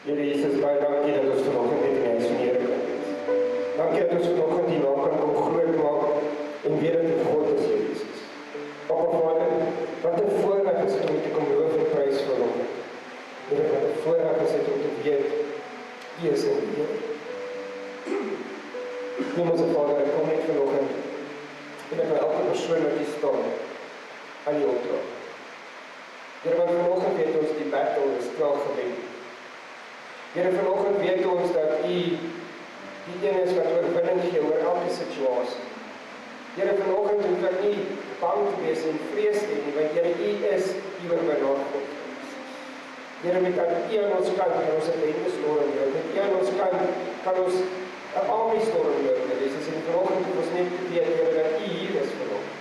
Here Jesus, baie dankie dat ons vanoggend net in die huis van die Here kan wees. Dankie dat ons vanoggend die naam kan kom groot maak en weet dat dit God is, Here Jesus. Papa Vader, wat 'n voorreg is om te kom loof en prys vanoggend. Here, wat 'n voorreg is om te weet U is in die Here. Hemelse Vader, ek kom net vanoggend en ek wil elke persoon wat hier staan aan U opdra. Here, want vanoggend weet ons die battle is klaar gewen. Here, vanoggend weet ons dat U die een is wat oorwinning gee oor elke situasie. Here, vanoggend hoef ek nie bang te wees en vrees te hê, want Here, U is die oorwinnaar God. Here, met U aan ons kant kan ons 'n lentestorm loop. Met U aan ons kant kan ons 'n armiestorm loop. Jesus, en vanoggend hoef ons net te weet, Here, dat U hier is vanoggend.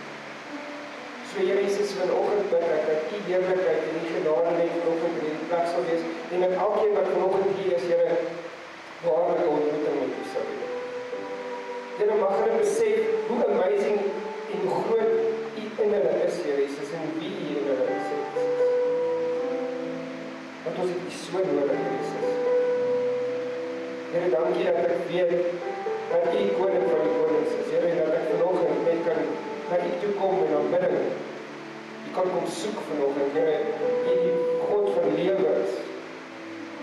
So Here Jesus, vanoggend bid ek dat U heerlikheid en U genade net vanoggend in hierdie plek sal wees, en dat elkeen wat vanoggend hier is, Here, waarlik ontmoeting met U sal hê. Here, mag hulle besef hoe amazing en hoe groot U in hulle is, Here Jesus, en wie U in hulle is, Here Jesus. Want ons het U so nodig, Here Jesus. Here, dankie dat ek weet dat U koning van die konings is, Here, en dat ek vanoggend net kan na U toe kom en aanbidding. U kan kom soek vanoggend, Here, U die God van lewe is.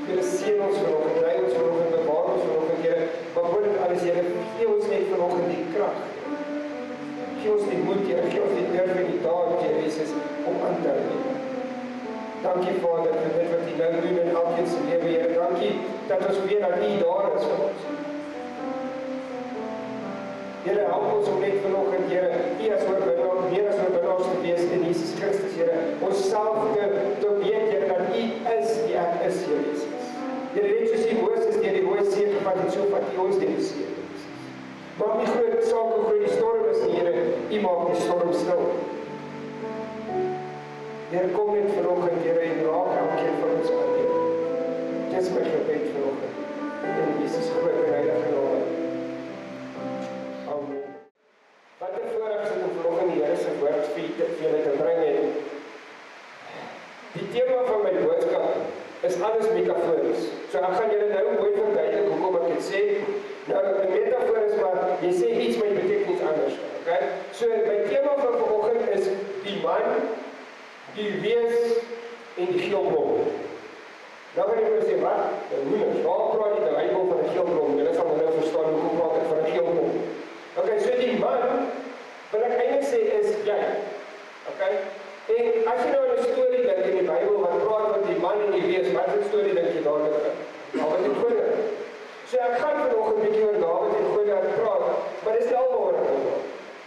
Here, seën ons vanoggend, lei ons vanoggend, bewaar ons vanoggend, Here, maar bo dit alles, Here, gee ons net vanoggend die krag. Gee ons die moed, Here, gee ons die durf en die daad, Here Jesus, om aan te hou. Dankie Vader vir dit wat U nou doen in elkeen se lewe, Here. Dankie dat ons weet dat U daar is vir ons. Here, help ons om net vanoggend, Here, U as oorwinnaar, meer as oorwinnaars te wees in Jesus Christus, Here. Ons self te weet, Here, dat U is die ek is, Here Jesus. Here, net soos die Moses deur die Rooi See gevat het, so vat U ons deur die see, Here Jesus. Maak nie groot saak hoe groot die storm is nie, Here, U maak die storm stil. Here, kom net vanoggend, Here, en raak elkeen van ons aan, Here. Dit is my gebed vanoggend, in Jesus groot en heilige naam. Amen. Wat 'n voorreg is dit om vanoggend die Here se woord vir julle te bring en die tema van my boodskap is alles metafories. So ek gaan julle nou mooi verduidelik hoekom ek dit sê. Nou 'n metafoor is maar jy sê iets maar dit beteken iets anders, okay? So my tema van vanoggend is die man, die wees en die geelblom. Nou gaan jy sê wat? Moeilik. Waar praat jy die Bybel van 'n geelblom? Julle sal nou verstaan hoekom praat ek van 'n geelblom. Okay, so die man, wat ek eintlik sê is jy. Okay? En as jy nou 'n storie dink in die Bybel wat praat oor die man en die wees, wat 'n storie dink jy daaroor? Dawid en Goliat. So ek gaan vanoggend 'n bietjie oor Dawid en Goliat praat, maar dis wel waaroor ek wil praat.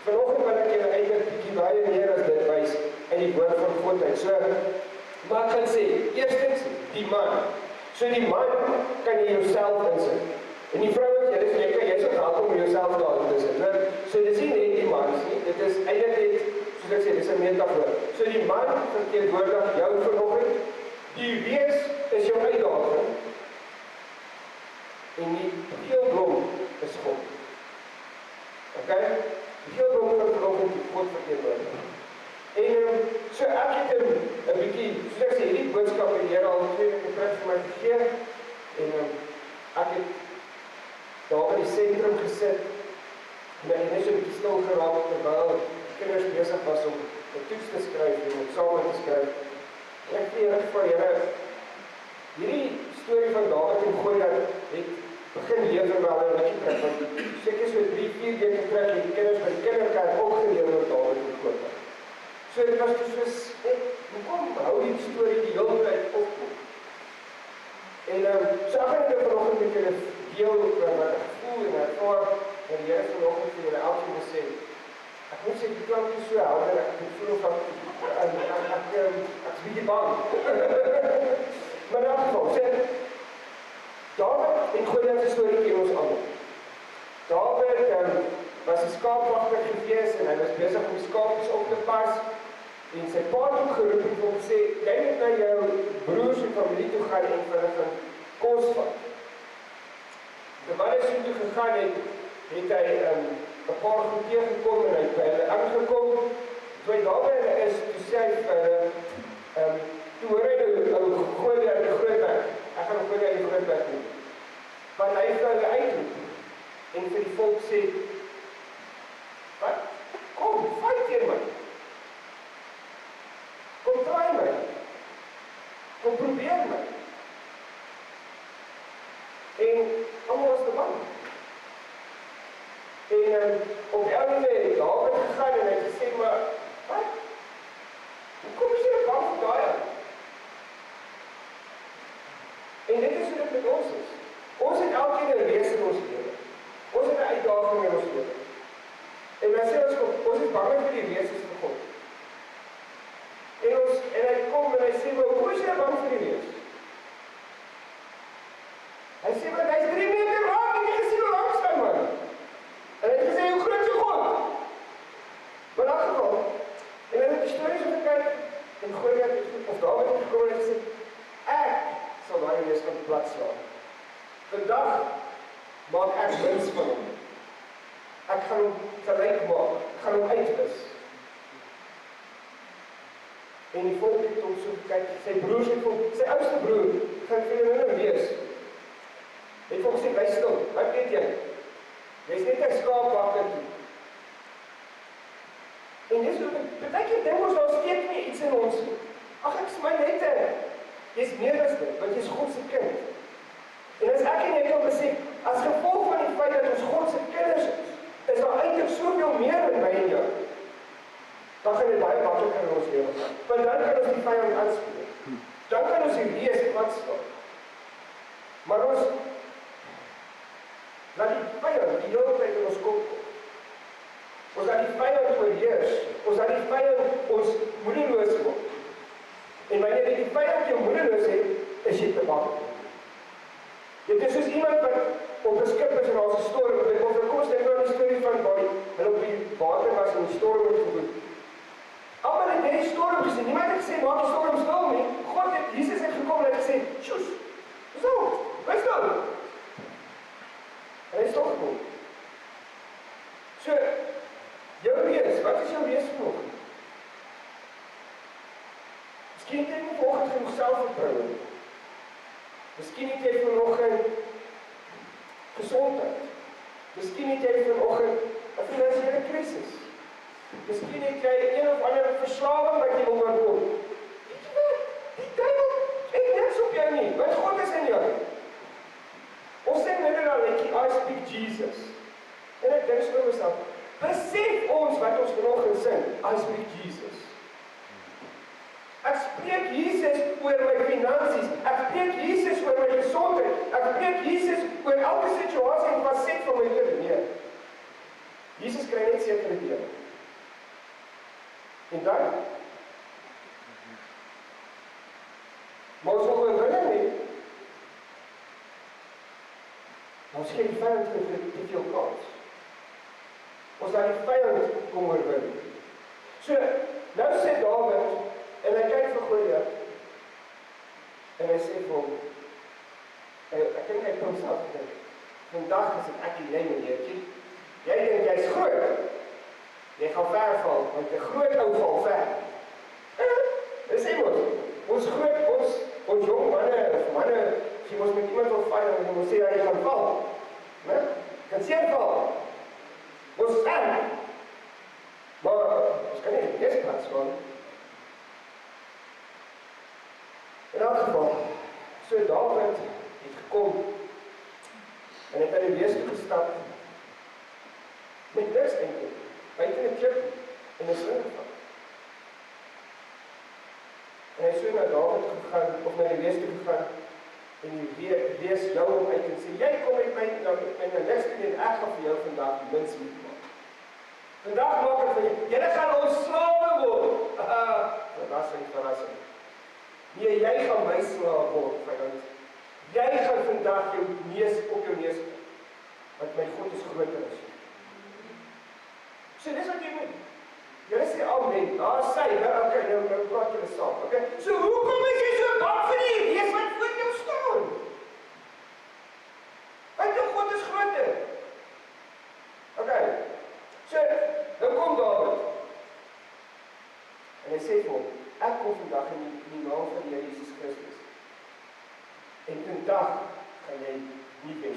Vanoggend wil ek julle eintlik bietjie baie meer as dit wys in die woord van God uit. So maar ek gaan sê, eerstens die man. So die man kan jy jouself insit. En die vrouens, jy is ook welkom om jouself daar te sit. So dit is nie net die man nie, dit is eintlik net, soos ek sê, dit is 'n metafoor. So die man verteenwoordig jou vanoggend, die wees is jou uitdaging, en die geelblom is God. Okay? Die geelblom van vanoggend die God verteenwoordig. En so ek het 'n bietjie, soos ek sê, hierdie boodskap het die Here al 2 keer terug vir my gegee, en ek het daar in die sentrum gesit, en ek het net so 'n bietjie stil geraak, terwyl kinders besig was om 'n toets te skryf, en om eksamen te skryf. En ek het reg vir Here, hierdie storie van Dawid en Goliat het begin lewe wel 'n rukkie terug, want seker so 3-4 weke terug het die kinders by die kinderkerk ook geleer oor Dawid en Goliat. So dit was soos, hoekom hou die storie die hele tyd op? En so ek gaan dit vanoggend met julle deel oor wat ek voel en ervaar, en die Here vanoggend vir julle elkeen wil sê, ek moet sê, die klank is so helder, ek voel of ek is bietjie bang. Maar in elk geval, sê, Dawid en Goliat se storie ken ons almal. Dawid was 'n skaapwagter gewees en hy was besig om skaapjies op te pas, en sy pa het hom geroep en hom gesê, jy moet na jou broers en familie toe gaan en vir hulle kos vat. Terwyl hy so toe gegaan het hy 'n paar goed teëgekom en hy het by hulle aangekom. Toe hy daar by hulle is, toe sê hy vir hulle, toe hoor hy nou Goliat die groot berg. Ek gaan Goliat die groot kyk my. En almal was te bang. En op die ouene het Dawid gegaan en hy het gesê, maar, wat? Hoekom is jy bang vir daai? En dit is hoe dit met ons is. Ons het elkeen 'n reis in ons lewe. Ons het 'n uitdaging in ons lewe. En dan sê ons is bang vir die reis van God. En hy kom en hy sê, maar hoe is jy bang vir die reis? Hy sê, maar hy is 3 meter lang en jy gesien hoe lang staan, man. En hy het gesê, hoe groot is jou God? Maar in elk geval, en hy het die stories opgekyk, en Goliat het, of Dawid het gekom en gesê, ek sal daai reis van die plat slaan. Vandag maak ek wins van hom. Ek gaan hom gelyk maak, ek gaan hom uitwis. En die volk het hom so gekyk, sy broers het hom, sy oudste broer, gaan vir hom wees. Het hom gesê, bly stil, wat weet jy? Jy's net 'n skaapwagter toe. En dis hoe, partykeer dink ons, daar steek nie iets in ons. Ag, ek is my nette. Jy's meer as dit, want jy's God se kind. En as ek en jy kan besef, as gevolg van die feit dat ons God se kinders is daar eintlik soveel meer in my en jou. Dan gaan dit baie makliker in ons lewe gaan. Want dan kan ons die vyand aanspreek. Dan kan ons die reis platslaan. Maar ons laat die vyand die hele tyd in ons kop kom. Ons laat die vyand oorheers. Ons laat die vyand ons moedeloos maak. En wanneer jy die vyand jou moedeloos het, is jy te bang. Dit is soos iemand wat op 'n skip is en daar's 'n storm. Kom ons dink nou aan die storie van waar hulle op die water was en die storm het gebeur. Almal het net die storm gesien. Niemand het gesê, maak die storm stil nie. God het, Jesus het gekom en het gesê, sjoes, so, wees stil. En hy is stil gekom. So, jou reis, wat is jou reis vanoggend? Miskien het jy vanoggend genoeg selfvertroue. Miskien het jy vanoggend gesondheid. Miskien het jy vanoggend 'n finansiële krisis. Miskien het jy een of ander verslawing wat jy wil oorkom. Weet jy wat? Die duiwel het niks op jou nie, want God is in jou. Ons sê net nou net, I speak Jesus. En ek dink vir myself, besef ons wat ons vanoggend sing, I speak Jesus. Ek spreek Jesus oor my finansies, ek spreek Jesus oor my gesondheid, ek spreek Jesus oor elke situasie en faset van my lewe. Nee. Jesus kry net sekere dele. En dan? Maar ons wil oorwinning nie. Ons gee die vyand te veel kans. Ons laat die vyand kom oorwin. So, nou sê Dawid, en hy kyk vir Goliat, en hy sê vir hom, ek dink hy kom self gedink, vandag is dit ek en jy, meneertjie, jy dink jy is groot, jy gaan ver val, want 'n groot ou val ver. Dis ons groot, ons jong manne, as jy ons met iemand wil val, dan moet sê, jy gaan val, kan seer val, ons sterk, maar ons kan nie in plaats van. In elk geval, so Dawid het gekom, en het in die wees toegestap, met niks eintlik, buiten 'n klip en 'n sling gevat. En hy so na Dawid gegaan, of na die wees toe gegaan, en die wees jou om uit en sê, jy kom met my, en my les doen, en ek gaan vir jou vandag mins moet maak. Vandag maak ek vir jou, julle gaan ons slawe word. Verrassing. Nee, jy gaan my slaaf word, vyand. Jy gaan vandag jou neus op jou neus kom, want my God is groter as jy. So dis wat jy moet. Julle sê amen. Daar sê, okay, nou praat julle saam. Okay? So hoekom is jy so bang vir die reis wat voor jou staan? Want jou God is groter. Okay. So, nou kom Dawid. En hy sê vir hom, ek kom vandag in die naam van die Here Jesus Christus. En vandag gaan jy nie wen.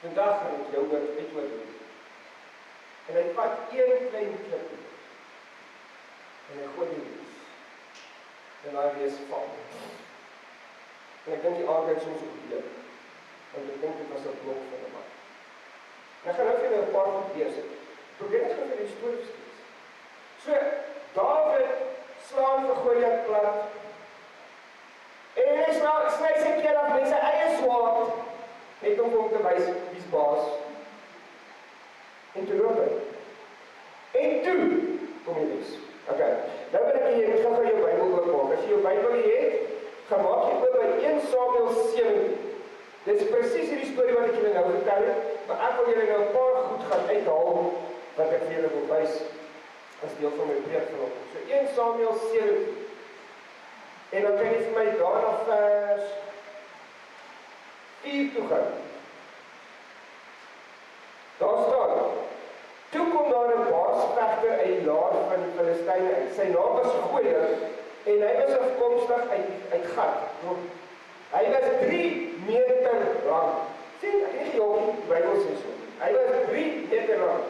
Vandag gaan ek jou uitoordeel. En hy vat een klein klip. En hy gooi die reis. En hy reis val. En ek dink die aandheid soms op die deur. Want ek dink dit was 'n blok van 'n man. En ek gaan nou vir julle 'n paar goed lees. Probeer net gou vir die storie skets. So, Dawid slaan vir Goliat plat. En hy sny sy keel af met sy eie swaard, net om hom te wys wie's baas. En toe loop hy. En toe kom hy lees. Okay, nou wil ek jy moet gou jou Bybel oopmaak. As jy jou Bybel het, gaan maak jy oop by 1 Samuel 17. Dit is presies hierdie storie wat ek julle nou vertel het, maar ek wil julle nou 'n paar goed gaan uithaal wat ek vir julle wil wys as deel van my preek vanoggend. So 1 Samuel 17. En dan kan jy vir my daarna vers 4 toe gaan. Daar staan: Toe kom daar 'n baasvegter uit die laar van die Filistyne uit. Sy naam was Goliat en hy was afkomstig uit Gat. Hy was 3 meter lang. Sien, ek het nie die Bybel sê so. Hy was 3 meter lang.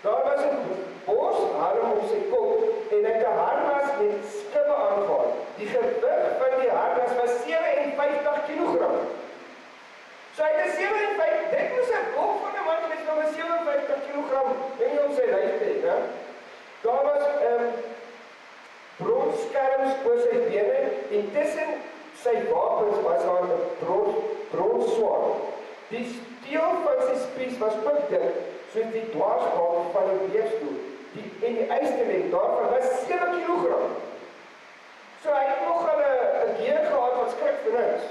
Daar was 'n borsharm op sy kop en hy het 'n harnas met skibbe aangehad. Die gewig van die harnas was 57 kg. So hy het 57, dit moes 'n kop van 'n man met nog 57 kg en om sy lyf te hê, né? Daar was bronskerms oor sy bene en tussen sy wapens was daar 'n bronswaard. Die steel van sy spies was ook dik, soos die dwarsbalk van 'n weefstoel. En die ysterleng daarvan was 7 kg. So hy het nog 'n gear gehad wat skrik vir niks.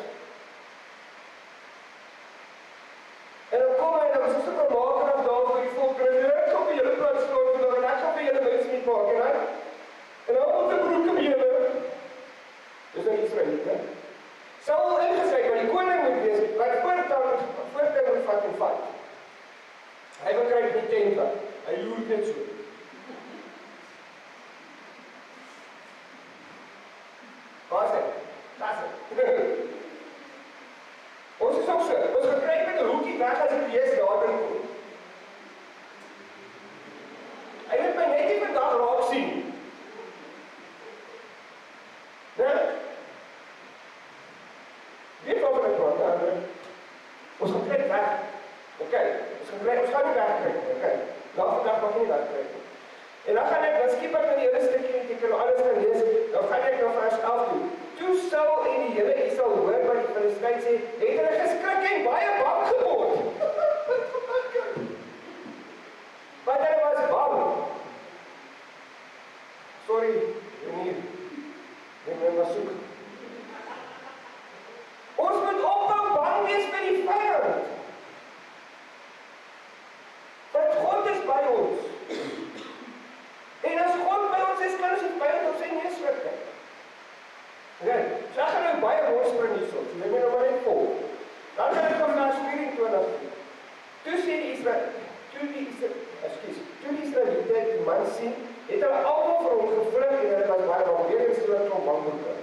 En dan kom hy, dan was ons ook al maak en daar vir die volk, en ek gaan vir julle plaas staan, en ek gaan vir julle mens nie maak, en dan moet die broeke by julle. Dis nou Israeliete. Saul ingeschryf, want die koning moet wees, wat voortouw moet vat en vat. Hy bekryf die tent wat, hy loert net so. Waar is hy? Daar is hy. Ons is ook so, ons gekryf met 'n hoekie weg as die wees later kom. Hy moet my net nie vandag raak sien. Nee? Weet wat ek praat, Andre? Ons gekryf weg. Okay, ons gaan nie wegkryf, okay. Vandag mag nie wegkryf. En dan gaan ek, dan skiep ek in die hele stukkie en ek kan alles gaan lees, dan gaan ek na vers 11 toe. Toe Saul en die hele Israel hoor wat die Filistyn sê, het hulle geskrik en baie bang geword. Want hulle was bang. Sorry, meneer. Ek moet maar soek. Ons moet ophou bang wees vir die vyand. Want God is by ons. En as God by ons is, kan ons die vyand op sy neus druk. Okay, so ek gaan nou baie woordspring hierso, so neem my nou maar net vol. Dan gaan ek kom na 24. Toe sê die Israeliete die man sien, het hulle almal vir hom gevlug en hulle was baie bang, weer eens toe om bangboeke.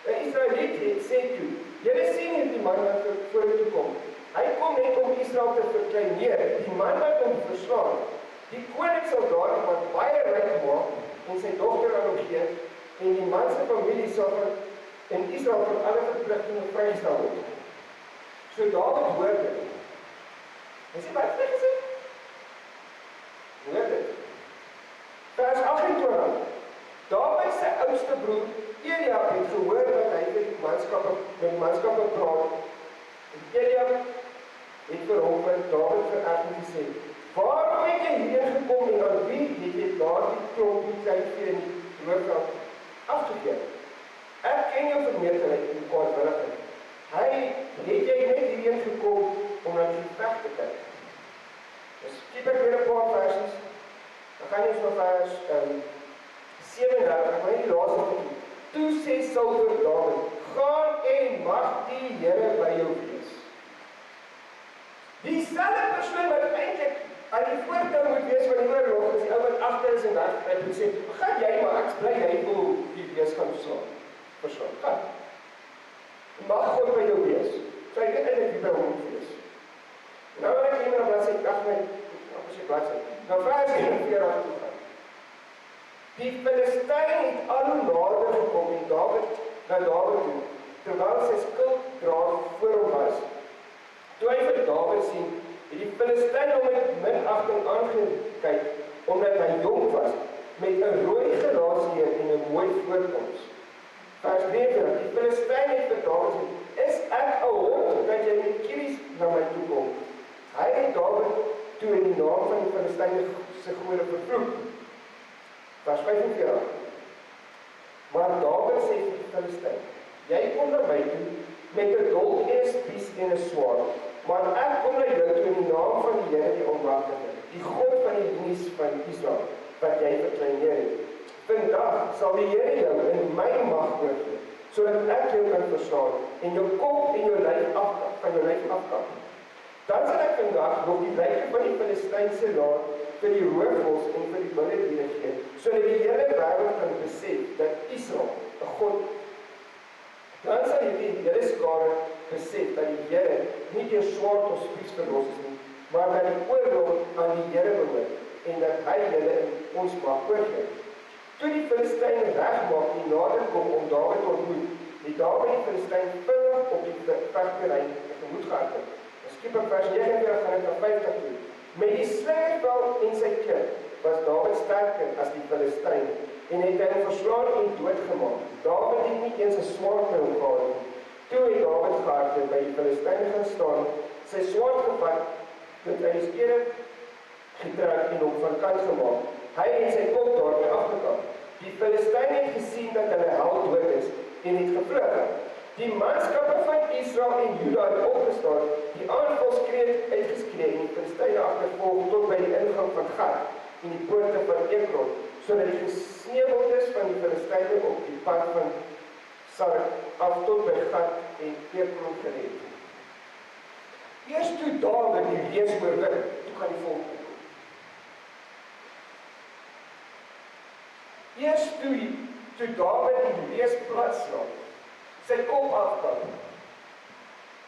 Die Israeliete sê toe, julle sien hier die man wat voor toe kom. Hy kom net om Israel te verkleineer, die man wat hom verslaan. Die koning sal daardie man baie ryk maak en sy dogter aan hom gee, en die man se familie sal in Israel van alle verpligtinge vrygestel word. So Dawid hoor dit. En sê, wat het hy gesê? Hoor dit. Vers 28. Dawid se oudste broer, Eliab, het gehoor wat hy met manskappe praat. En Eliab het vir hom en Dawid vererg en gesê, waarom het jy hierheen gekom en aan wie het jy daardie klompie kleinvee in die hoofkant afgegeven? Ek ken jou vermeerderheid en kwaadwilligheid. Het jy net hierheen gekom om na die veg te kyk? Dus kiep ek weer 'n paar versies. Dan gaan jy so vers 37, maar nie die laaste nie. Toe sê Saul vir Dawid, gaan en mag die Here by jou wees. Dieselfde persoon wat eintlik aan die voorkant moet wees van die oorlog, is die ou wat agter is en wegkryp en sê, gaan jy maar, ek bly jy wil die wees gaan verslaan. Gaan. Mag God by jou wees. So hy weet eintlik wie by hom moet wees. Nou wil ek hier na bladsy 8, nou vers 41 toe gaan. Die Filistyn het al hoe nader gekom en Dawid toe, terwyl sy skild Filistyn hom met minagting aangekyk, omdat hy jong was, met 'n rooi gelaatskleur en 'n mooi voorkoms. Vers 9, die Filistyn het vir Dawid gesê, is ek 'n hond, dat jy met kieries na my toe kom? Hy het Dawid toe in die naam van die Filistyn se gode vervloek. Vers 45, maar Dawid sê vir die Filistyn, jy kom na my toe met 'n dolk en 'n spies en 'n swaard, maar ek kom na jou toe in die naam van die Here die Almagtige, die God van die diens van Israel, wat jy verkleineer het. Vandag sal die Here jou in my mag oorgee, sodat ek jou kan verslaan en jou kop en jou lyf afkap. Dan sal ek vandag nog die ryke van die Filistynse land vir die roofvoëls en vir die wilde diere gee, sodat die hele wêreld kan besef dat Israel 'n God is. Dan sal die hele skare besef dat die Here nie deur swaard of spies verlos is nie, maar dat die oorlog aan die Here behoort en dat hy hulle in ons mag oorgee. Toe die Filistyne regmaak en nader kom om Dawid te ontmoet, het Dawid die Filistyn vinnig op die vegterrein tegemoet gehardloop. Skiep in vers 49 gaan na 50 toe. Met die slingervel en sy klip was Dawid sterker as die Filistyn en het hy verslaan en doodgemaak. Dawid het nie eens 'n swaard by hom gehad nie. Toe het Dawid gehardloop by die Filistyn gaan staan, sy swaard gevat, dit hy die skede getrek en hom van kant gemaak. Hy het sy kop daarmee afgekap. Die Filistyn het gesien dat hulle held dood is en het gevlug. Die manskappe van Israel en Juda het opgestaan, die aanvalskreet uitgeskree en die Filistyne agtervolg tot by die ingang van Gat en die poorte van Ekron, sodat die gesneuweldes van die Filistyne op die pad van Sark af tot by Gat en Ekron gered. Eers toe Dawid die reus oorwin, toe gaan die volk. Eers toe Dawid die reus plat slaan, sy kop afkap,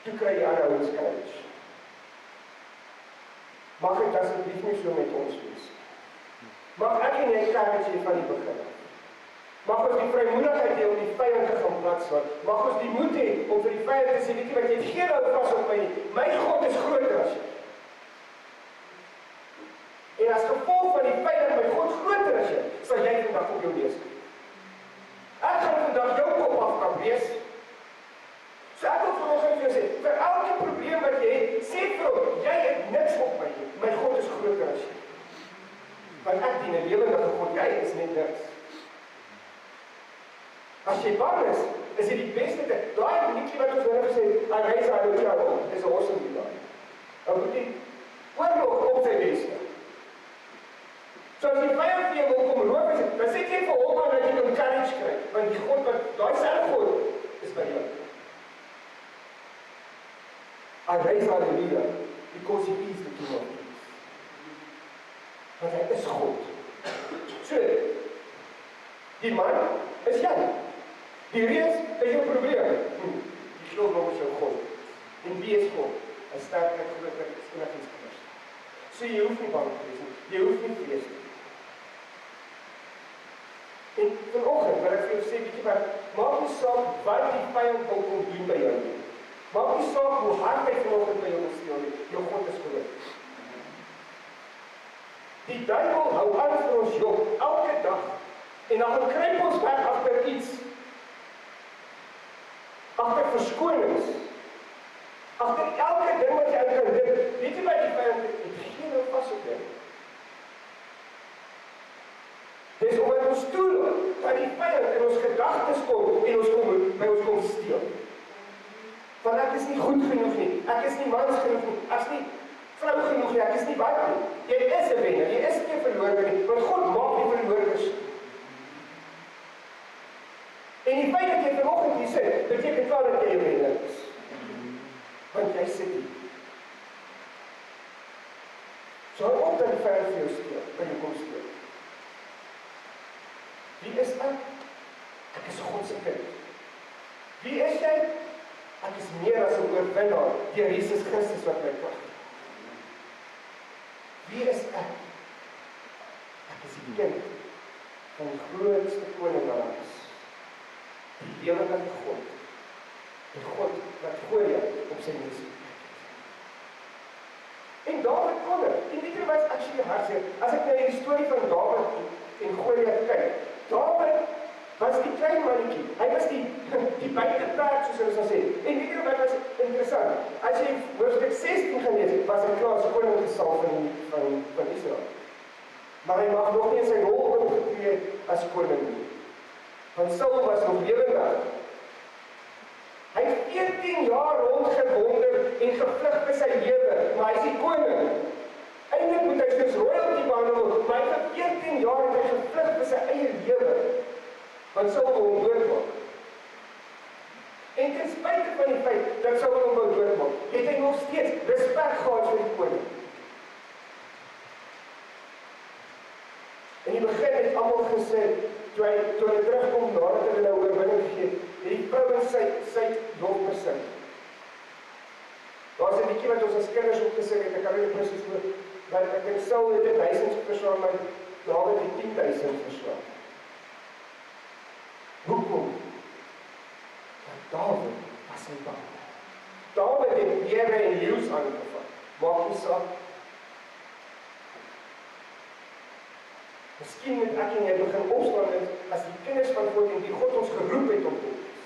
toe kry die aanhouers courage. Mag dit asseblief nie so met ons wees. Mag ek en jy courage hê van die begin. Mag ons die vrymoedigheid hê om die vyand te gaan platslaan. Mag ons die moed hê om vir die vyand te sê, weet jy wat, jy het geen hou vas op my nie. My God is groter as jy. En as gevolg van die feit dat my God groter as jy, sal jy vandag op jou neus kom. Ek gaan vandag jou kop afkap wees. So ek wil vanoggend vir jou sê, vir elke probleem wat jy het, sê vir hom, jy het niks op my nie. My God is groter as jy. Want ek dien 'n lewende God, jy is net niks. As jy bang is dit die beste tyd. Daai liedjie wat ons nou gesê het, Arise Hallelujah, dis 'n awesome lied daai. Dan moet jy oorlog op sy beste. So as die vyand vir jou wil kom roep, dan sê jy vir hom dat jy kan courage kry, want die God wat, daai selfe God, is by jou. Arise Hallelujah, because he is the King of Kings. Want hy is God. So, die man is jy. Die reus is jou probleem. Die glo nog is jou God. En wie is God? Hy sterk en groter is enigiets anders. So jy hoef nie bang te wees nie. Jy hoef nie vrees nie. En vanoggend wil ek vir jou sê, weet jy wat, maak nie saak wat die vyand wil kom doen by jou nie. Maak nie saak hoe hard hy vanoggend by jou wil steel nie. Jou God is groot. Die duiwel hou aan vir ons jok, elke dag. En dan gaan kruip ons weg agter iets. Agter verskonings. Agter elke ding wat jy kan dink. Weet jy wat die vyand het geen hou vas op jou. Dis omdat ons toelaat dat die vyand in ons gedagtes kom en ons kom steel. Want ek is nie goed genoeg nie. Ek is nie mans genoeg nie. Ek is nie vrou genoeg nie. Ek is nie wat nie. Jy is 'n wenner. Jy is nie 'n verlorer nie. Want God maak nie verlorers. En die feit dat jy vanoggend hier sit, beteken wel dat jy 'n wenner is. Want jy sit hier. So hou op dat die vyand vir jou steel, kan jy kom steel. Wie is ek? Ek is God se kind. Wie is jy? Ek is meer as 'n oorwinnaar deur Jesus Christus wat my krag gee. Wie is ek? Ek is die kind van die grootste koning wat daar is. Die lewende God. Die God wat Goliat op sy neus het. En En Dawid kon dit. En weet jy wat actually hartseer? As ek nou die storie van Dawid en Goliat kyk, Dawid was die klein mannetjie. Hy was die buiteperd, soos ons sê. En weet jy wat was interessant? As jy hoofstuk 16 gaan lees, was hy klaar as koning gesalf van Israel. Maar hy mag nog nie in sy rol opgetree as koning nie. Want Saul was nog lewendig. Hy het 14 jaar rondgewonder en gevlug vir sy lewe, maar hy is die koning. Eindelijk moet hy soos royalty behandel, maar hy het 14 jaar het hy gevlug vir sy eie lewe. Want Saul wil hom doodmaak. En ten spyte van die feit dat Saul hom wou doodmaak, het hy nog steeds respek gehad vir die koning. In die begin het almal gesê, toe hy terugkom nadat hulle nou oorwinning gegee, het die vrou sy lof besing. Daar is 'n liedjie wat ons as kinders ook gesing het, ek kan nie presies hoor, want ek dink Saul het 1000 verslaan, maar Dawid het 10.000 verslaan. Hoekom? Want Dawid was sy bang. Dawid het beere en leeu's aangevat. Maak nie saak. Miskien moet ek en jy begin opstaan as die kinders van God en die God ons geroep het om te wees.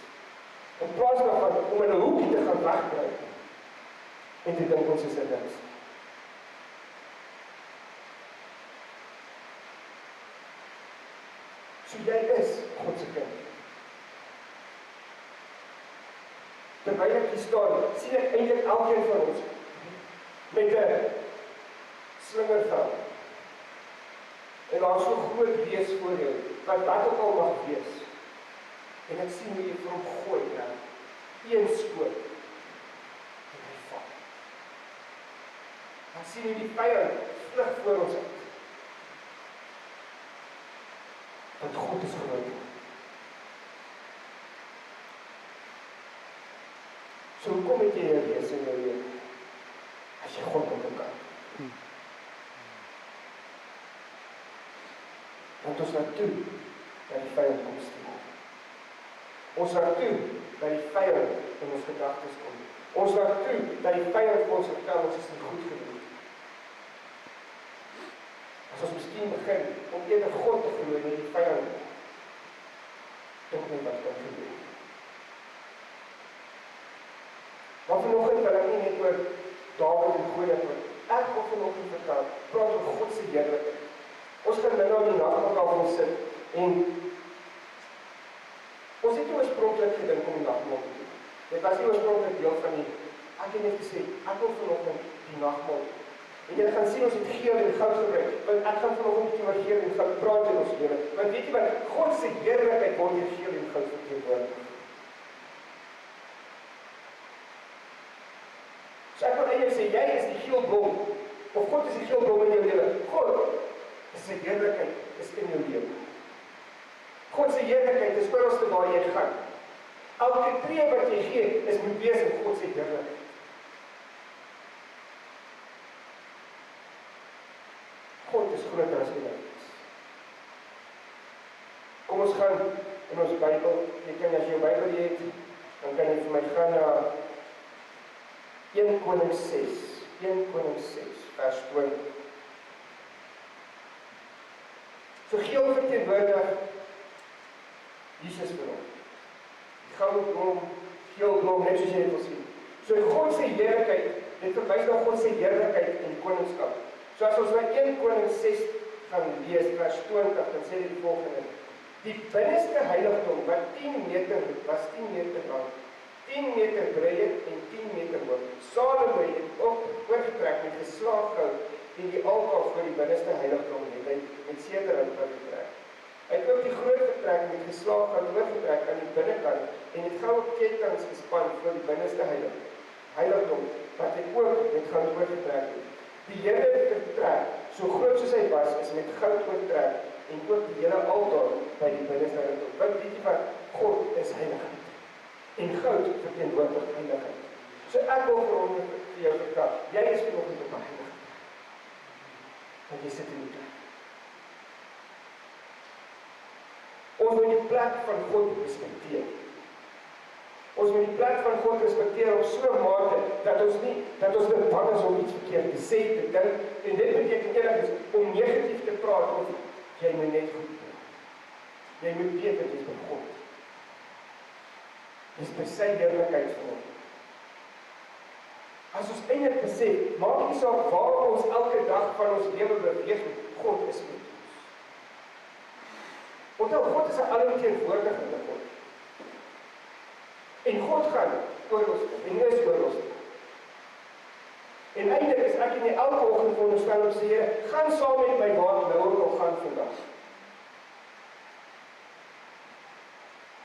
In plaas daarvan om in 'n hoekie te gaan wegkruip en te dink ons is 'n niks. So jy is God se kind. Terwyl ek hier staan, sien ek eintlik elkeen van ons met 'n slingervel. En daar is so groot wees voor jou, wat ook al mag wees. En ek sien hoe jy vir hom gooi, een skoot, en hy val. Ek sien hoe die vyand vlug voor ons uit. Want God is groot. So hoekom het jy 'n wees in jou lewe, as jy God ontken? Want ons laat toe dat die vyand kom steel. Ons laat toe dat die vyand in ons gedagtes kom. Ons laat toe dat die vyand vir ons vertel ons is nie goed genoeg. As ons miskien begin om eerder God te glo en nie die vyand, tog nie wat kan gebeur. Maar vanoggend wil ek nie net oor Dawid en Goliat praat. Ek wil vanoggend vertel, praat oor God se heerlikheid. Ons gaan nou aan die nagmaal sit en ons het oorspronklik gedink om die nagmaal te doen. Dit was nie oorspronklik deel van die, ek het net gesê, ek wil vanoggend die nagmaal. En jy gaan sien ons het geel en goud gebruik, want ek gaan vanoggend oor geel en goud praat in ons lewe. Want weet jy wat, God se heerlikheid word deur geel en goud verteenwoordig. So ek wil eintlik sê, jy is die geel blom, of God is die geel blom in jou lewe. God sy heerlikheid is in jou lewe. God se heerlikheid is ooralste waar jy gaan. Elke tree wat jy gee, is moet wees in God se heerlikheid. God is groter as jy is. Kom ons gaan in ons Bybel, jy kan as jy jou Bybel het, dan kan jy vir my gaan na 1 Konings 6, 1 Konings 6, vers 20. So geel verteenwoordig Jesus vir hom. Die goudblom, geelblom, net soos jy dit wil sien. So God se heerlikheid, dit verwys na God se heerlikheid en koningskap. So as ons na 1 Konings 6 gaan lees, vers 20, dan sê dit die volgende. Die binneste heiligdom wat 10 meter was 10 meter lang, 10 meter breed en 10 meter hoog. Salomo het oorgetrek met geslaag goud en die altaar voor die binneste heiligdom het hy met sederhout oorgetrek. Hy het ook die groot vertrek met geslaag goud oorgetrek aan die binnekant en het goue kettinge gespan voor die binneste heiligdom wat hy ook met goud oorgetrek het. Die hele vertrek, so groot soos hy was, is met goud oortrek en ook die hele altaar by die binneste heiligdom. Want weet jy wat? God is heiligheid. En goud verteenwoordig heiligheid. So ek wil vir jou vertel, jy is vanoggend op heiligheid. Want jy sit in die plek. Ons moet die plek van God respekteer. Ons moet die plek van God respekteer op so 'n mate dat ons bang is om iets verkeerd te sê, te dink, en dit beteken enigstens om negatief te praat of jy moet net goed doen. Jy moet weet dat jy is by God. Jy is by sy heerlikheid van hom. As ons eintlik besef, maak nie saak waar ons elke dag van ons lewe beweeg, God is met ons. Onthou, God is 'n alomteenwoordige God. En God gaan oor ons, en is oor ons. En eintlik is ek nie elke oggend veronderstel om sê, Here, gaan saam met my waar nou ook al gaan vandag.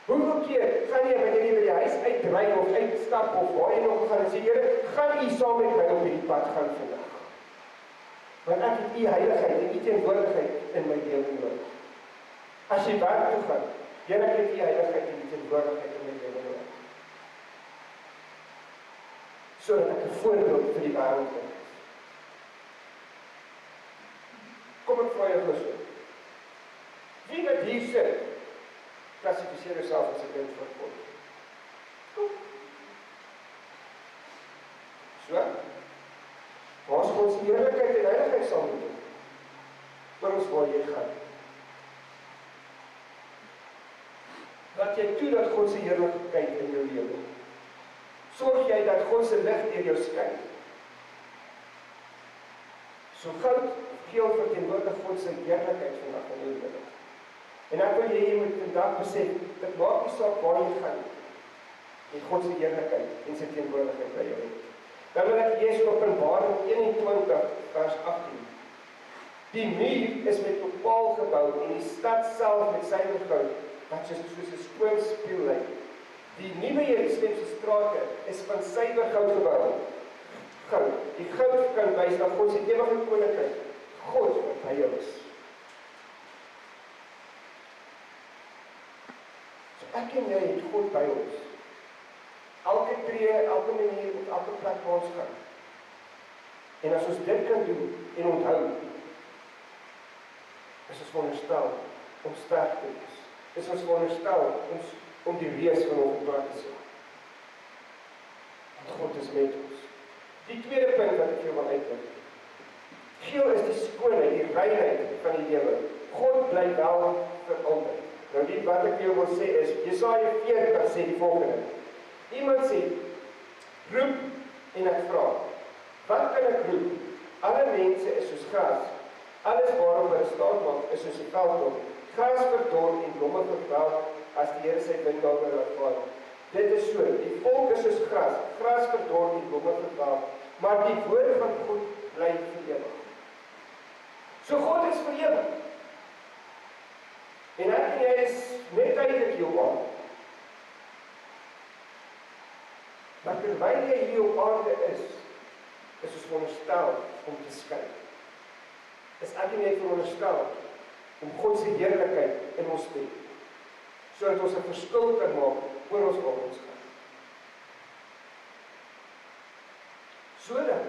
Hoeveel keer gaan jy wanneer jy by die huis uitry of uitstap of waar jy nog gaan en sê, Here, gaan U saam met my op hierdie pad gaan vandag. Want ek het U heiligheid en U teenwoordigheid in my lewe nodig. As jy werk toe gaan, Here, ek het U heiligheid en U teenwoordigheid in my lewe nodig. Sodat ek 'n voorbeeld vir die wêreld is. Kom ek vra jou gou so. Wie wat hier sit, klassifiseer jouself as 'n kind van God. Kom. So? Waar is God se heerlikheid en heiligheid saam met jou? Waar ons waar jy gaan? Dat jy toe dat God se heerlikheid in jou lewe. Sorg jy dat God se lig deur jou skyn. So goud of geel verteenwoordig God se heerlikheid vandag in jou lewe. En ek wil jy moet vandag besef, dit maak nie saak waar jy gaan, en God se heerlikheid en sy teenwoordigheid by jou het. Dan wil ek lees Openbaring 21 vers 18. Die muur is met opaal gebou en die stad self met suiwer goud, wat soos 'n skoon spieël lyk. Die nuwe Jerusalem se strate is van suiwer goud gebou. Goud. Die goud kan wys na God se ewige koninkryk, God wat by jou is. So ek en jy het God by ons. Elke tree, elke manier, op elke plek waar ons gaan. En as ons dit kan doen en onthou, is ons veronderstel om sterk te wees. Is ons veronderstel om die reus van ons pad te sien. Want God is met ons. Die tweede punt wat ek vir jou wil uitlig. Geel is die skoonheid, die reinheid van die lewe. God bly wel vir altyd. Nou dit wat ek vir jou wil sê is, Jesaja 40 sê die volgende. Iemand sê, roep en ek vra, wat kan ek roep? Alle mense is soos gras. Alles waarop hulle staat maak is soos 'n veldblom. Gras verdor en blomme verwelk as die Here sy wind daaroor laat vaar. Dit is so, die volk is soos gras. Gras verdor en blomme verwelk, maar die woord van God bly vir ewig. So God is vir ewig. En ek en jy is net tydelik hier op aarde. Maar terwyl jy hier op aarde is ons veronderstel om te skyn. Is ek en jy veronderstel om God se heerlikheid in ons te hê, sodat ons 'n verskil kan maak oor ons waar ons gaan. Sodat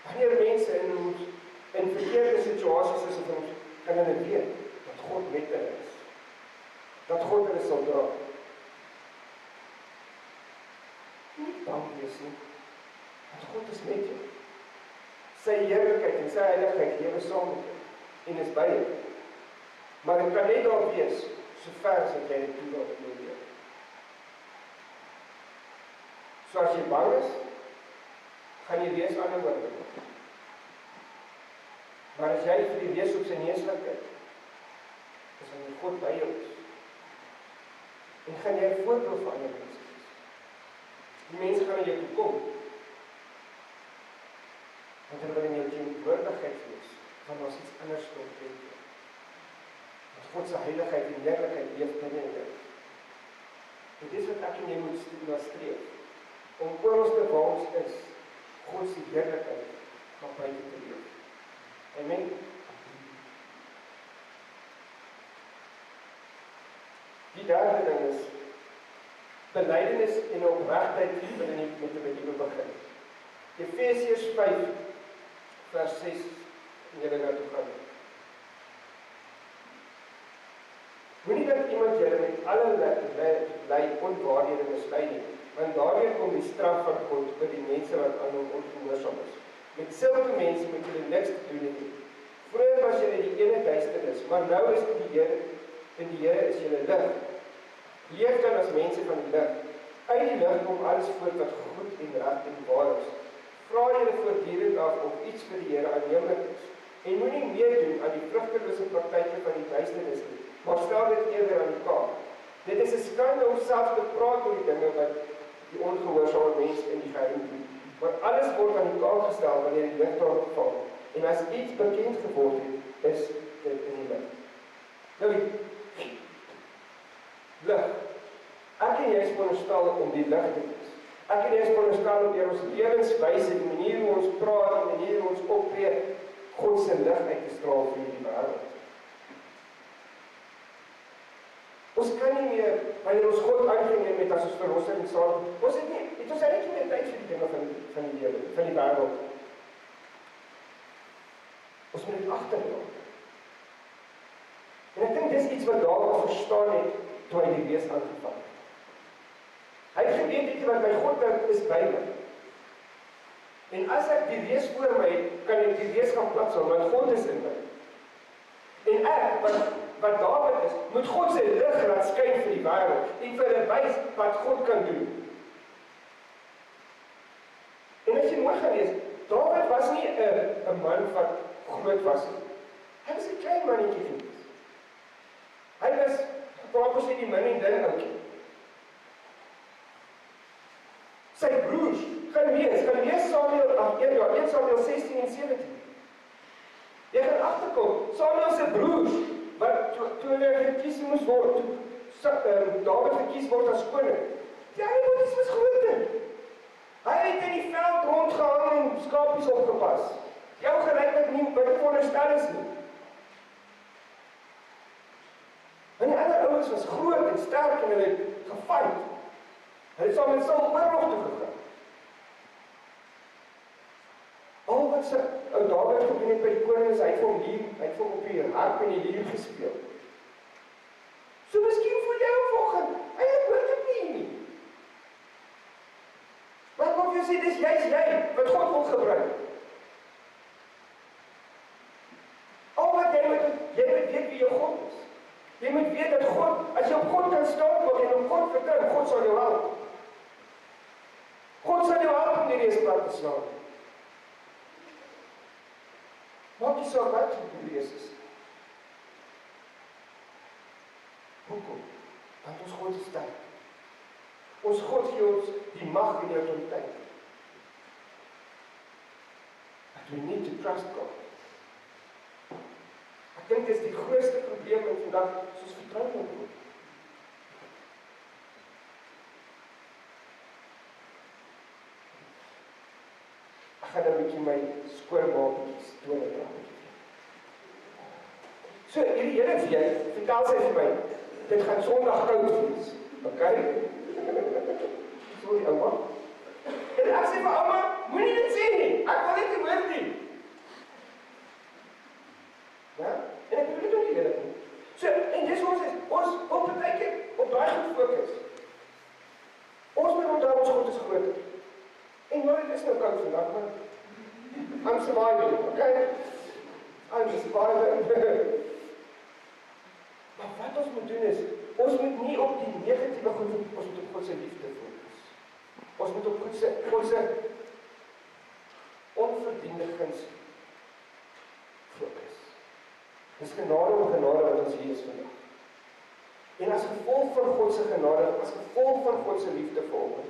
wanneer mense in verkeerde situasies is of ons kan hulle weet dat God met hulle is. Dat God hulle sal dra. Nie bang wees nie. Want God is met jou. Sy heerlikheid en sy heiligheid lewe saam met jou en is by jou. Maar dit kan net daar wees so ver as jy dit toelaat in jou lewe. So as jy bang is, gaan jy wees aan 'n oorwinning. Maar as jy vir die wees op sy neus laat kyk, is wanneer God by jou is. En gaan jy 'n voorbeeld vir ander mense wees. Die mense gaan na jou toe kom. Want hulle wil in jou teenwoordigheid wees, want ons iets anders wil doen. Want God se heiligheid en heerlikheid leef binne in jou. Dit is wat ek en jy moet nastreef. Om oor ons te waar ons is, God se heerlikheid van buite te leef. Amen. Die derde ding is belydenis en opregtheid binne met 'n nuwe begin. Efesiërs 5 vers 6 en julle nou toe gaan. Moenie dat iemand julle met alle lei onwaarhede mislei nie, want daardeur kom die straf van God oor die mense wat aan hom ongehoorsaam is. Met sulke mense moet julle niks te doen hê. Vroeger was julle die ene duisternis, maar nou is in die Here is julle lig. Leef dan as mense van die lig. Uit die lig kom alles voort wat goed en reg en waar is. Vra julle voortdurend af of iets vir die Here aanneemlik is. En moenie meedoen aan die vrugtelose praktyke van die duisternis nie, maar stel dit eerder aan die kaak. Dit is 'n skande om self te praat oor die dinge wat die ongehoorsame mens in die geheim doen. Maar alles word aan die kaak gestel wanneer die lig daarop val. En as iets bekend geword het, is dit in die lig. Nou, lig. Ek en jy is veronderstel om die lig te wees. Ek en jy is veronderstel om deur ons lewenswyse, die manier hoe ons praat, die manier hoe ons optree, God se lig uit te straal vir die wêreld. Ons kan nie meer, wanneer ons God aangeneem het as ons verlosser en saam, ons het ons eintlik nie meer tyd vir die dinge van die lewe, van die wêreld. Ons moet dit agterlaat. En ek dink dis iets wat Dawid verstaan het toe hy die wees aangevang het. Hy het geweet, weet jy wat, my God is by my. En as ek die wees voor my het, kan ek die wees gaan platsel, want God is in my. En ek, wat Dawid is, moet God sy lig laat skyn vir die wêreld en vir hulle wys wat God kan doen. En as jy mooi gaan lees, Dawid was nie 'n man wat groot was nie. Hy was 'n klein mannetjie gewees. Hy was, proper sê die min en ding ouetjie. Sy broers, gaan lees Samuel 1 Samuel 16 en 17. Jy gaan agterkom, Samuel se broers, wat toe hulle gekies moes word, toe Dawid gekies word as koning, die boeties was groter. Hy het in die veld rondgehang en skapies opgepas. Jou gelykheid nie, wat ek veronderstel is nie. En die ander ouens was groot en sterk en hulle het gefight. Hulle het saam met Saul oorlog toe gegaan. Al wat sy ou Dawid gedoen het by die koning is, hy het vir hom op die harp en die lier gespeel. So miskien vir jou volgende, hy hoor dit nie. Maar wat jy sê, dis jy, wat God wil gebruik. Al wat jy moet weet wie jou God is. Jy moet weet dat God, as jy op God kan staan en op God vertrou, God sal jou help. God sal jou help om die reespad te slaan. Maak nie saak wat die reis is. Hoekom? Want ons God is sterk. Ons God gee ons die mag en die autoriteit. But we need to trust God. Ek dink dit is die grootste probleem in vandag, soos vertrou op God. Ek gaan 'n bietjie my skoolmaatjies toon en praat. So, hierdie hele week, vertel sy vir my, dit gaan Sondag koud wees. Okay? Sorry, ouma. En ek sê vir ouma, moenie dit sê nie, ek wil dit nie hoor nie. Ja? En ek bedoel dit ook nie eerlik nie. So, en dis ons op partykeer op daai goed fokus. Ons moet onthou ons God is groter. En nou, dit is nou koud vandag, maar I'm surviving, okay? I'm surviving. Maar wat ons moet doen is, ons moet nie op die negatiewe goed, ons moet op God se liefde fokus. Ons moet op God se onverdiende guns fokus. Dis genade om genade wat ons hier is vandag. En as gevolg van God se genade, as gevolg van God se liefde vir ons,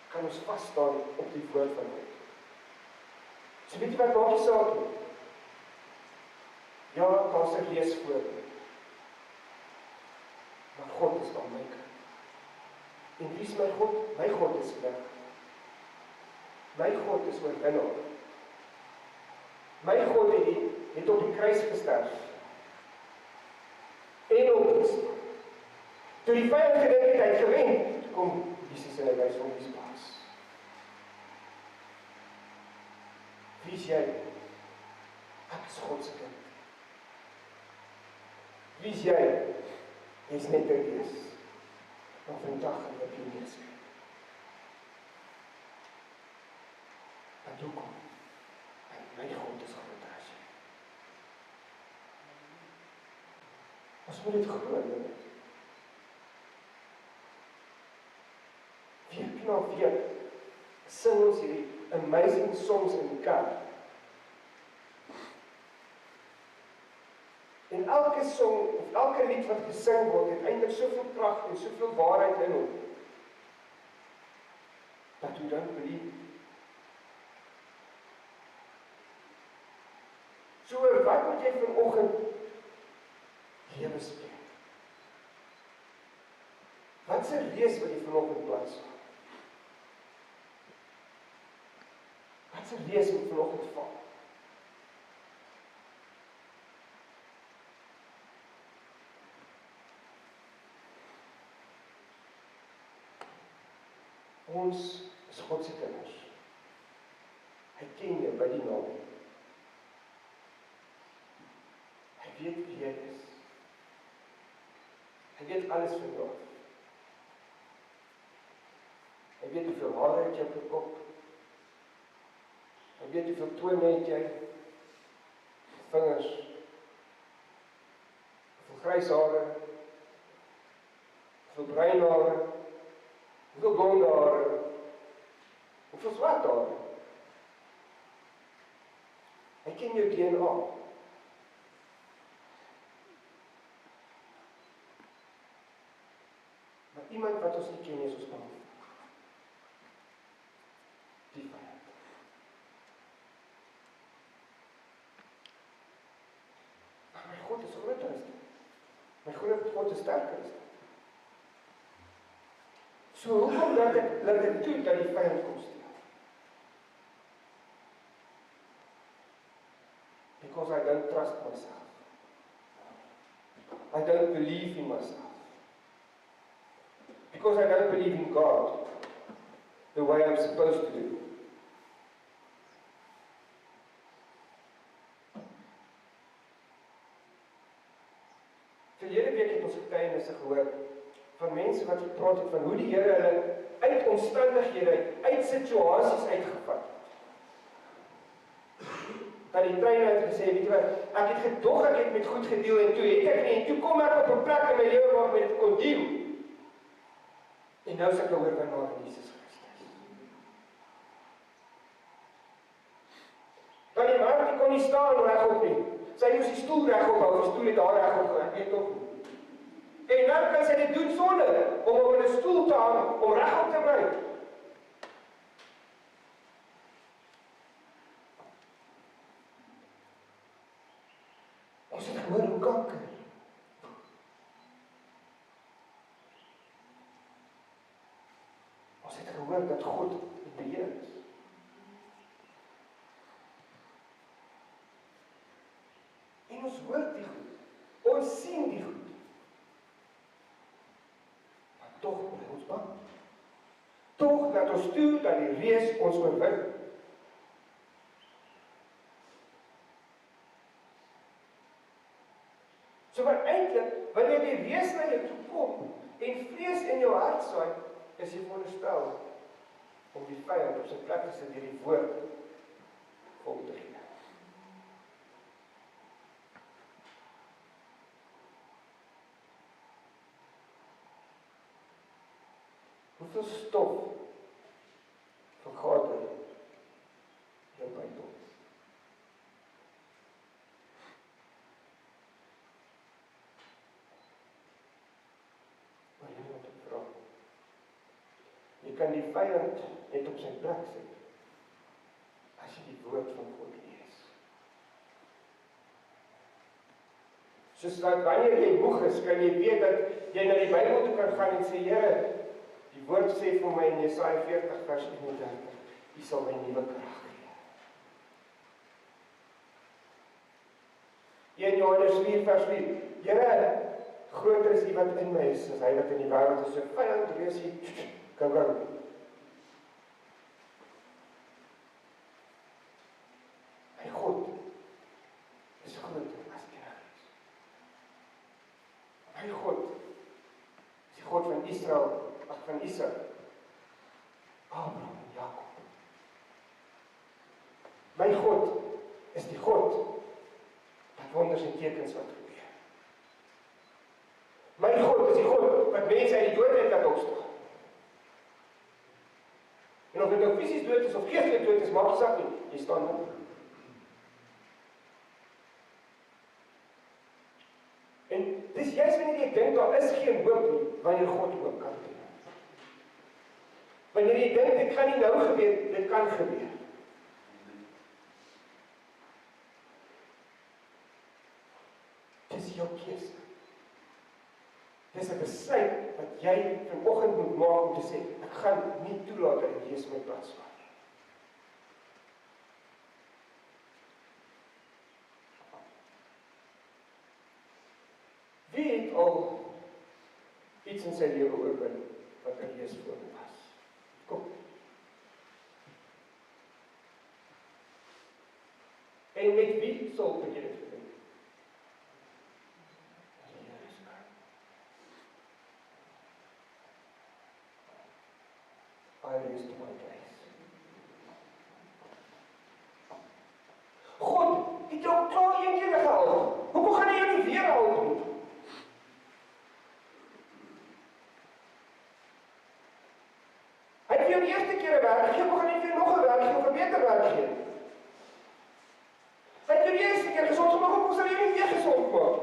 kan ons vas staan op die woord van God. So weet jy wat maak die saak nie? Ja, daar's 'n lees voor my. Maar God is aan my kant. En wie is my God? My God is lig. My God is oorwinnaar. My God het op die kruis gesterf. En opgestaan. Toe die vyand gedink het, hy het gewen, kom Jesus en hy wys hom die baas. Wie is jy? Ek is God se kind. Wie is jy? Jy's net 'n reus. Maar vandag gaan jy op jou neus kyk. En hoekom? My God is groter as jy. Ons moet dit glo, nee. Week na week sing ons hierdie amazing songs in die kerk. En elke song, of elke lied wat gesing word, het eintlik soveel krag en soveel waarheid in hom, dat we don't believe it. So, wat moet jy vanoggend lewe spreek? Wat se reus wil jy vanoggend plaas? Wat se reus moet vanoggend val? Ons is God se kinders. Hy ken jou by die naam. Hy weet wie jy is. Hy weet alles van jou. Hy weet hoeveel hare het jy op jou kop. Hy weet hoeveel tone het jy, vingers, hoeveel grys hare, hoeveel bruin hare, hoeveel blonde hare, hoeveel swart hare. Hy ken jou DNA. Maar iemand wat ons nie ken is ons man. Die vyand. Maar my God is groter as dit. My God is sterker as dit. So hoekom laat ek toe dat die vyand kom steel? Because I don't trust myself. I don't believe in myself. Because I don't believe in God the way I'm supposed to do. Verlede week het ons getuienisse gehoor van mense wat gepraat het van hoe die Here hulle uit omstandighede, uit situasies uitgevat het. Dat die trein het gesê, weet jy wat, ek het gedog ek het met goed gedeel en toe het ek nie, en toe kom ek op 'n plek in my lewe waar ek met dit kon deel. En nou is ek 'n oorwinnaar in Jesus Christus. Dan die man die kon nie staan regop nie. Sy moes die stoel regop hou, die stoel het haar regop gehou, weet tog. En nou kan sy dit doen sonder om op 'n stoel te hang, om regop te bly. Ons het gehoor hoe kanker. Ons het gehoor dat God die beheer is. En ons hoor die goed. Ons sien die goed. Maar tog bly ons bang. Tog laat ons toe dat die reus ons oorwin. So maar eintlik, wanneer die reus na jou toe kom en vrees in jou hart saai, is jy veronderstel om die vyand op sy plek te sit deur die woord vol te gee. Hoeveel stof vergader jou Bybel? Maar jy moet dit vra. Jy kan die vyand net op sy plek sit as jy die woord van God lees. Soos dat wanneer jy moeg is, kan jy weet dat jy na die Bybel toe kan gaan en sê, Here, die woord sê vir my in Jesaja 40 vers 31, U sal my nuwe krag gee. In Johannes 4 vers 4, Here, groter is U wat in my is, as hy wat in die wêreld is. So vyand reus hier, gou. My God is groter as die reis. My God van Isak, Abraham en Jakob. My God is die God wat wonders en tekens wat gebeur. My God is die God wat mense uit die doodheid laat opstaan. En of dit nou fisies dood is of geestelik dood is, maak nie saak nie, jy staan op. En dis juist wanneer jy dink daar is geen hoop nie, wanneer God hoop kan doen. Wanneer jy dink dit gaan nie nou gebeur, dit kan gebeur. Dis jou keuse. Dis 'n besluit wat jy vanoggend moet maak om te sê, ek gaan nie toelaat dat Jesus my plaas vat. Wie het al iets in sy lewe oorwin wat 'n lees voor was? Kom. En met wie sal jy dit doen? I raised my case. God, het jou klaar een keer gehelp. Hoekom gaan hy jou nie weer help nie? Hy het jou die eerste keer 'n werk gegee, hoekom gaan hy vir jou nog 'n werk gee of 'n beter werk gee? Hy het jou die eerste keer gesond gemaak, hoekom sal hy jou nie weer gesond maak?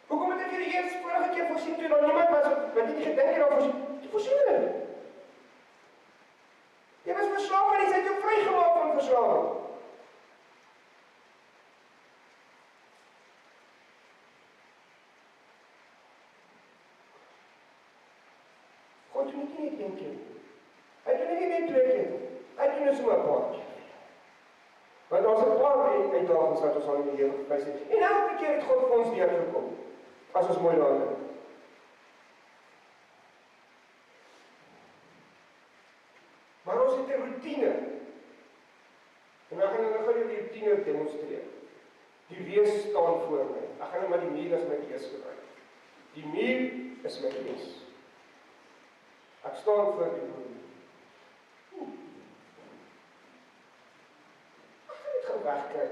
Hoekom het hy vir die eerste vorige keer voorsien toe daar niemand was wat nie gedink het daar voorsien? Die voorsiening. Jy was verslaaf en hy het jou vrygemaak van verslawing. God doen nie net een keer. Hy doen nie net twee keer. Hy doen dit sommer 'n paar keer. Want ons het 'n paar uitdagings wat ons al in die lewe gefys het. En elke keer het God vir ons deurgekom. As ons mooi daaraan dink. Maar ons het 'n roetine. En dan gaan ek gou die roetine demonstreer. Die wees staan voor my. Ek gaan nou maar die muur as my wees gebruik. Die muur is my wees. Ek staan voor die muur. Ek gaan dit gou wegkry.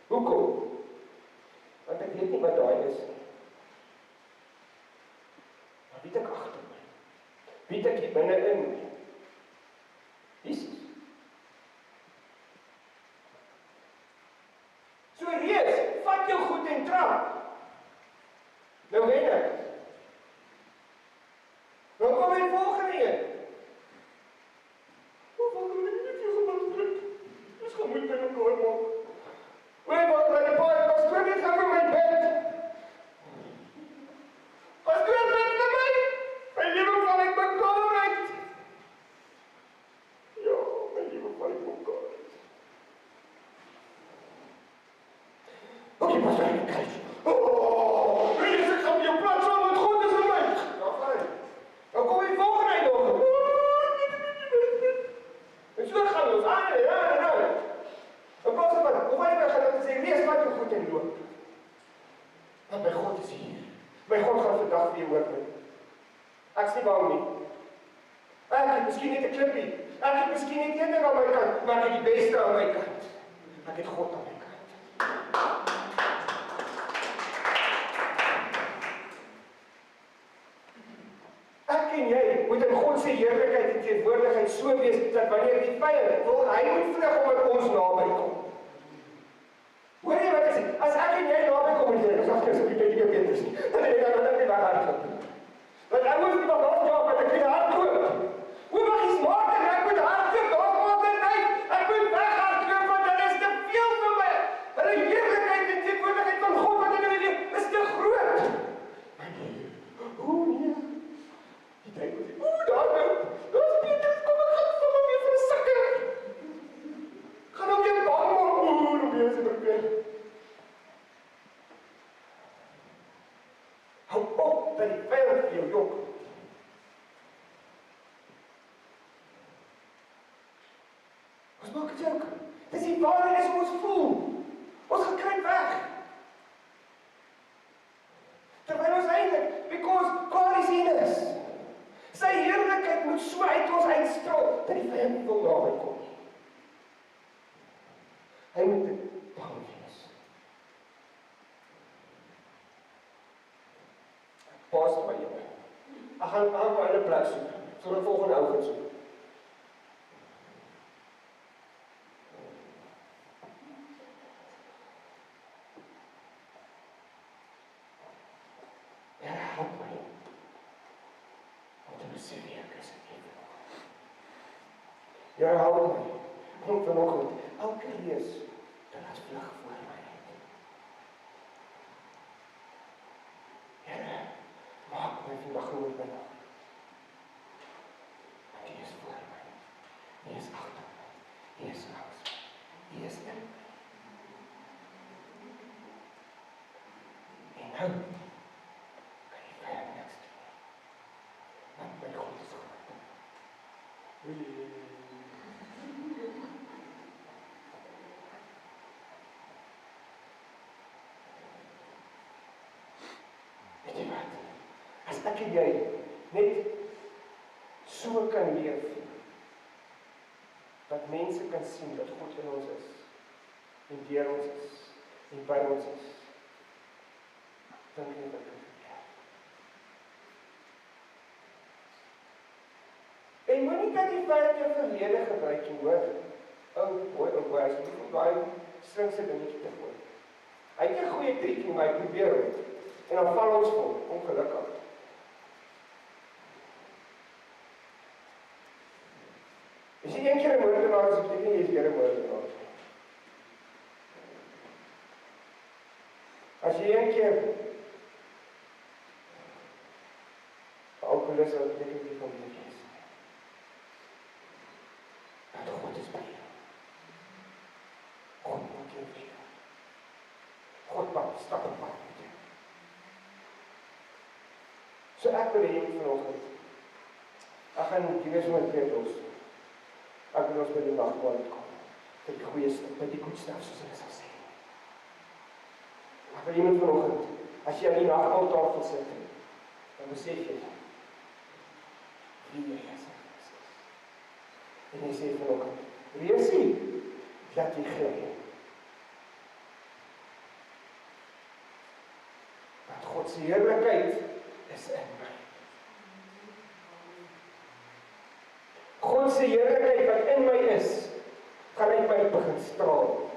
Hoekom? Want ek weet nie wat daai is nie. Maar weet ek agter my? Weet ek hier binne-in my? Jesus. So reus, vat jou goed en trap. Nou wen ek. Nou kom die volgende een. Hoe volgende een het jy gemaakt druk? Dis gemoed by mekaar maak. Weet wat, my paai, pastoor net gaan vir my bed. Pastoor bid vir my. My lewe val uit mekaar uit. Ja, my lewe val uit mekaar uit. Oké, pastoor, ek krijg. Weet jy, ek gaan jou plaats aan, want God is in my. Ja, fijn. Dan kom die volgende uitdaging. En so gaan ons aan, ja. In plaas van, hoe wij gaan dat sê, lees wat jou goed en loop. Want my God is hier. My God gaan vandag weer hoor my. Ek is nie bang nie. Ek het miskien net 'n klippie. Ek het miskien net een ding aan my kant, maar ek het die beste aan my kant. Ek het God aan my kant. Ek en jy moet in God se heerlikheid en teenwoordigheid so wees dat wanneer die vyand wil, hy moet vlug omdat ons naby kom. Hoor jy wat ek sê? As ek en jy naby kom en jy sê, "Ag, asseblief jy weet dit nie." Dan ek dan net hardloop. Want ek moet iemand afjaag met 'n klein hardloop. Hoe mag jy smart en ek moet hardloop? Daar's maar tyd. Ek moet weghardloop want dit is te veel vir my. Hulle heerlikheid en teenwoordigheid van God wat in my lewe is te groot. Hoe nee? Die tyd moet sê, daar nou. Daar's Petrus, kom ek gaan vir hom weer vir 'n sakke. Gaan hom weer bang maak. Dan weer sit ek weer. Hou op dat die vyand vir jou jok. Ons maak dit ook. Dis die waarheid is ons voel. Ons gaan kry weg. moet so uit ons uitstraal, dat die vyand nie wil naby kom nie. Hy moet bang wees. Pas by jou. Ek gaan aan 'n ander plek soek, so 'n volgende ou gaan soek. Ja, help my. Om te besef wie ek is en wie. Ja, help my. Om vanoggend elke lees te laat vlug voor my uit. Here, maak my vandag groot binne. Hy is voor my. Hy is agter my. Hy is langs my. Hy is in my. En nou kan jy ver niks doen. Want my God is groot. Weet jy wat? As ek en jy net so kan leef, dat mense kan sien dat God in ons is, en deur ons is, en by ons is, dink nie dat dit gebeur. En moenie dat die vyand jou verlede gebruik nie, hoor. Mooi, as jy vir daai slinkse dingetjie te gooi. Hy het 'n goeie triekie, maar hy probeer hom. En dan val ons vol, ongelukkig. As jy een keer 'n moordenaar is, beteken jy is weer 'n moordenaar. As jy een keer alkoholist is, beteken jy van wie jy is. Dat God is by jou. God maak jou vir jou. God stap op pad met jou. So ek wil hê vanoggend, ek gaan die wees met twee los. Ek wil ons by die nagmaal uitkom. By die goeie stap, by die goed stap, soos hulle sal sê. Ek wil iemand vanoggend, as jy aan die nagmaaltafel sit, dan besef jy wie jy is. En jy sê vanoggend, Reesie, dat jy gly. Dat God se heerlikheid is in my. God se heerlikheid wat in my is, gaan uit my begin straal.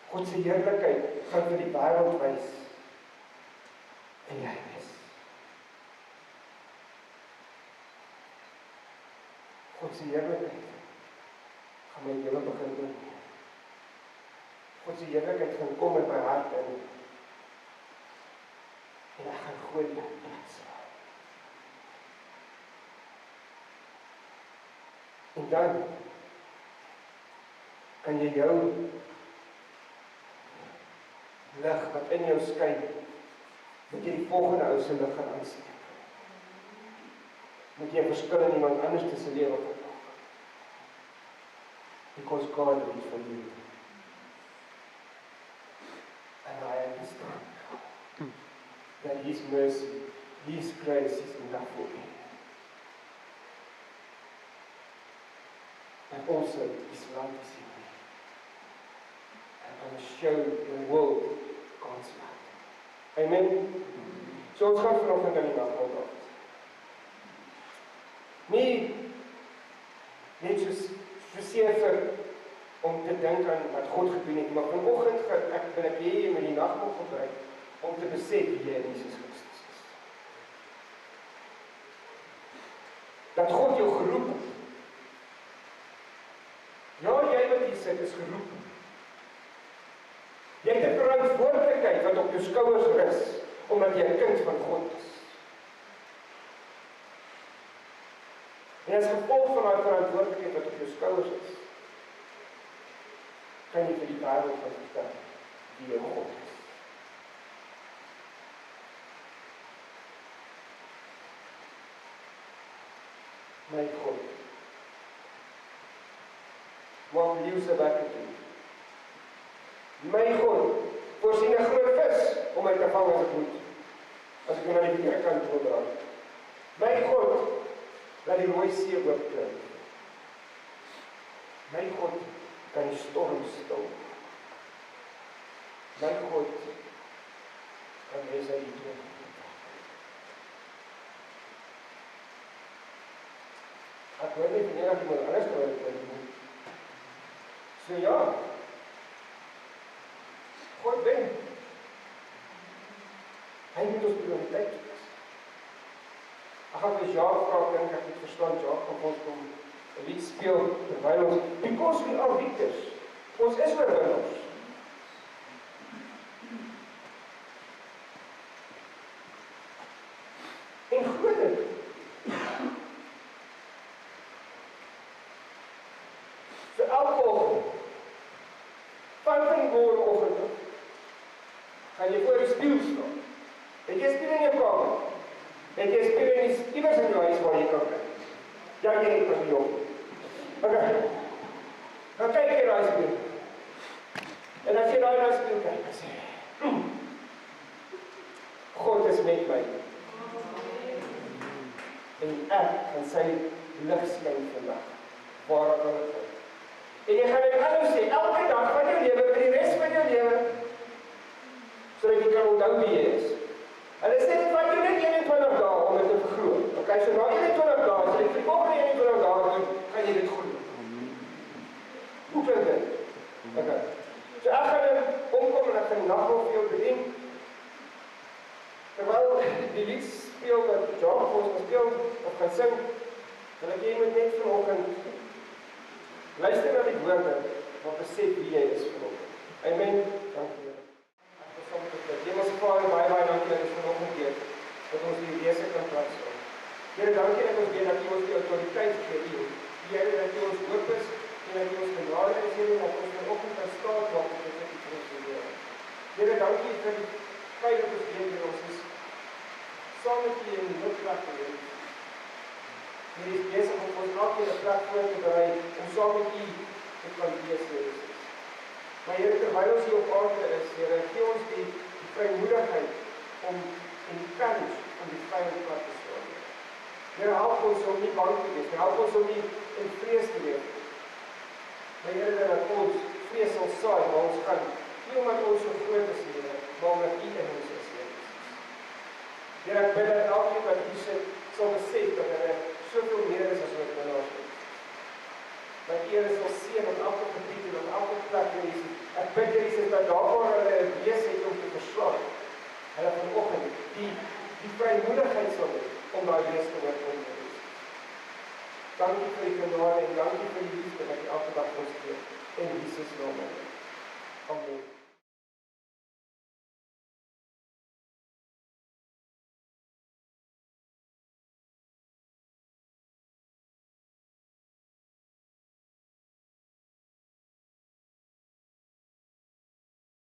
God se heerlikheid gaan vir die wêreld wys wie hy is. God se heerlikheid gaan my lewe begin oorneem. God se heerlikheid gaan kom in my hart in. En ek gaan gooi die plaas. En dan kan jy jou lig wat in jou skyn, moet jy die volgende ou se lig gaan aansteek. Moet jy 'n verskil in iemand anders se lewe maak. Because God is for you. And I understand that His mercy, His grace is enough for me. And also His love is in me. I'm going to show the world God's love. Amen? So ons gaan vanoggend aan die nagmaal praat. Nie net soos verseker om te dink aan wat God gedoen het, maar vanoggend wil ek hê jy met die nagmaal gebruik om te besef wie jy in Jesus Christus is. Dat God jou geroep het. Ja, jy wat hier sit is geroep. Jy het 'n verantwoordelikheid wat op jou skouers rus, omdat jy 'n kind van God is. En as gevolg van daai verantwoordelikheid wat op jou skouers is, kan jy vir die wêreld vertel wie jou God is. My God, maak leeu se werke toe. My God, voorsien 'n groot vis om my te vang as ek moet. As ek na die verkeerde kant wil draai. My God, laat die rooi see oopklink. My God, kan die storm stil. My God, kan hy sy die dood. Ek weet nie wanneer ek iemand anders kan doen. So ja, God wen. Hy moet ons prioriteit wees. Ek gaan vir Jacques vra, dink ek het verstaan, Jacques gaan ons kom 'n lied speel terwyl ons, because we are victors. Ons is oorwinnaars. En glo dit. So elke oggend, van môreoggend, gaan jy voor die spieël staan. Het jy spieël in jou kamer? Het jy spieël in iewers in jou huis waar jy kan kyk? Ja, jy het van die jong. Okay. Dan kyk jy daai spieël. En as jy daai spieël kyk, dan sê jy, God is met my. En ek gaan sy lig skyn vandag, waar ek al het. En jy gaan dit aanhou sê, elke dag van jou lewe, vir die res van jou lewe, sodat jy kan onthou wie jy is. Hulle sê dit wat jy net 21 dae om dit te vergroot. Okay, so na 21 dae, as jy vir die volgende 21 dae doen, gaan jy dit groei. Hoe klink dit? Okay. So ek gaan omkom en ek gaan nagmaal vir jou bedien. Terwyl die lied speel wat John vir ons speel, of gaan sing, wil ek jy moet net vanoggend luister na die woorde, maar besef wie jy is vanoggend. Amen. Dankie. Hemelse Vader, baie dankie dat ons vanoggend weet, dat ons die lese kan plaas. Here, dankie dat ons weet dat U ons die autoriteit gee, Here, dat U ons hoop is, en dat U ons genade is, Here, dat ons vanoggend kan staat maak op dit wat U vir ons geleer. Here, dankie vir die feit dat ons weet dat ons is saam met U in die noodplek gewees. Hier is besig om ons elkeen 'n plek voor te berei, om saam met U te kan wees, Here. Maar Here, terwyl ons hier op aarde is, Here, gee ons die vrymoedigheid om in die kans om die vyand plat te slaan. Here, help ons om nie bang te wees, help ons om nie in vrees te leef. Maar Here, dat ons vrees sal saai waar ons gaan, nie omdat ons so groot is, Here, maar omdat U in ons is, Here. Here, ek bid dat elkeen wat hier sit, sal besef dat soveel meer is as wat oorwinnaars is. Dat U sal seën op elke gebied en op elke plek, Here. Ek bid, Here, dat daar waar hulle wees het om te verslaan, hulle vanoggend die vrymoedigheid sal hê om daai wees te oorwin. Dankie vir die genade en dankie vir die liefde wat U elke dag ons gee. In Jesus naam. Amen.